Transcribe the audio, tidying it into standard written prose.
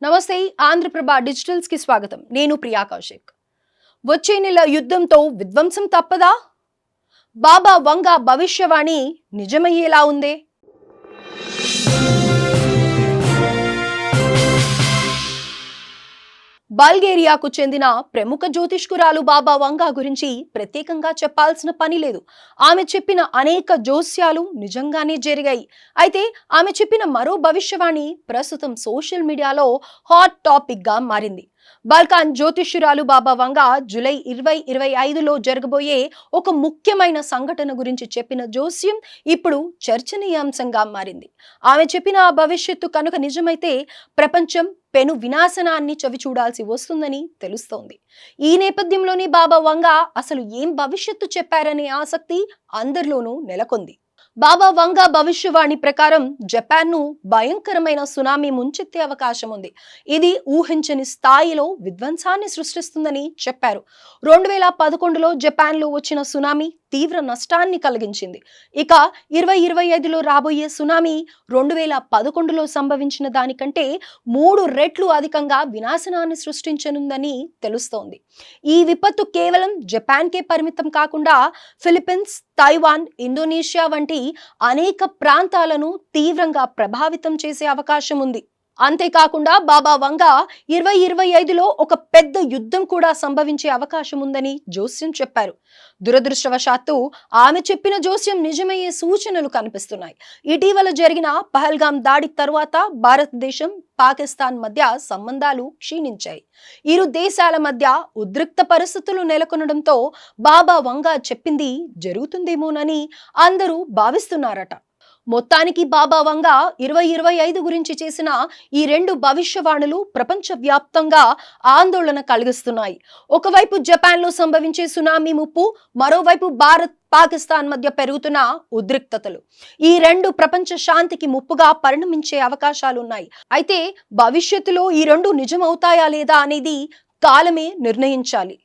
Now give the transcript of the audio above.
నమస్తే ఆంధ్రప్రభ డిజిటల్స్ కి స్వాగతం. నేను ప్రియా కౌశిక్. వచ్చే నెల యుద్ధంతో విధ్వంసం తప్పదా? బాబా వంగ భవిష్యవాణి నిజమయ్యేలా ఉందే? బల్గేరియాకు చెందిన ప్రముఖ జ్యోతిష్కురాలు బాబా వంగా గురించి ప్రత్యేకంగా చెప్పాల్సిన పని లేదు. ఆమె చెప్పిన అనేక జోస్యాలు నిజంగానే జరిగాయి. అయితే ఆమె చెప్పిన మరో భవిష్యవాణి ప్రస్తుతం సోషల్ మీడియాలో హాట్ టాపిక్ గా మారింది. బాల్కాన్ జ్యోతిష్యురాలు బాబా వంగా జూలై 2025లో జరగబోయే ఒక ముఖ్యమైన సంఘటన గురించి చెప్పిన జోస్యం ఇప్పుడు చర్చనీయాంశంగా మారింది. ఆమె చెప్పిన ఆ భవిష్యత్తు కనుక నిజమైతే ప్రపంచం పెను వినాశనాన్ని చవి చూడాల్సి వస్తుందని తెలుస్తోంది. ఈ నేపథ్యంలోనే బాబా వంగా అసలు ఏం భవిష్యత్తు చెప్పారనే ఆసక్తి అందరిలోనూ నెలకొంది. బాబా వంగా భవిష్యవాణి ప్రకారం జపాన్ను భయంకరమైన సునామీ ముంచెత్తే అవకాశం ఉంది. ఇది ఊహించని స్థాయిలో విధ్వంసాన్ని సృష్టిస్తుందని చెప్పారు. 2011లో జపాన్లో వచ్చిన సునామీ తీవ్ర నష్టాన్ని కలిగించింది. ఇక 2025లో రాబోయే సునామీ 2011లో సంభవించిన దానికంటే 3 రెట్లు అధికంగా వినాశనాన్ని సృష్టించనుందని తెలుస్తోంది. ఈ విపత్తు కేవలం జపాన్కే పరిమితం కాకుండా ఫిలిప్పీన్స్, తైవాన్, ఇండోనేషియా వంటి అనేక ప్రాంతాలను తీవ్రంగా ప్రభావితం చేసే అవకాశం ఉంది. అంతేకాకుండా బాబా వంగా 2025లో ఒక పెద్ద యుద్ధం కూడా సంభవించే అవకాశం ఉందని జోస్యం చెప్పారు. దురదృష్టవశాత్తు ఆమె చెప్పిన జోస్యం నిజమయ్యే సూచనలు కనిపిస్తున్నాయి. ఇటీవల జరిగిన పహల్గాం దాడి తరువాత భారతదేశం, పాకిస్తాన్ మధ్య సంబంధాలు క్షీణించాయి. ఇరు దేశాల మధ్య ఉద్రిక్త పరిస్థితులు నెలకొనడంతో బాబా వంగా చెప్పింది జరుగుతుందేమోనని అందరూ భావిస్తున్నారట. మొత్తానికి బాబా వంగా 2025 గురించి చేసిన ఈ 2 భవిష్యవాణులు ప్రపంచవ్యాప్తంగా ఆందోళన కలిగిస్తున్నాయి. ఒకవైపు జపాన్లో సంభవించే సునామీ ముప్పు, మరోవైపు భారత్, పాకిస్తాన్ మధ్య పెరుగుతున్న ఉద్రిక్తతలు ఈ 2 ప్రపంచ శాంతికి ముప్పుగా పరిణమించే అవకాశాలున్నాయి. అయితే భవిష్యత్తులో ఈ 2 నిజమవుతాయా లేదా అనేది కాలమే నిర్ణయించాలి.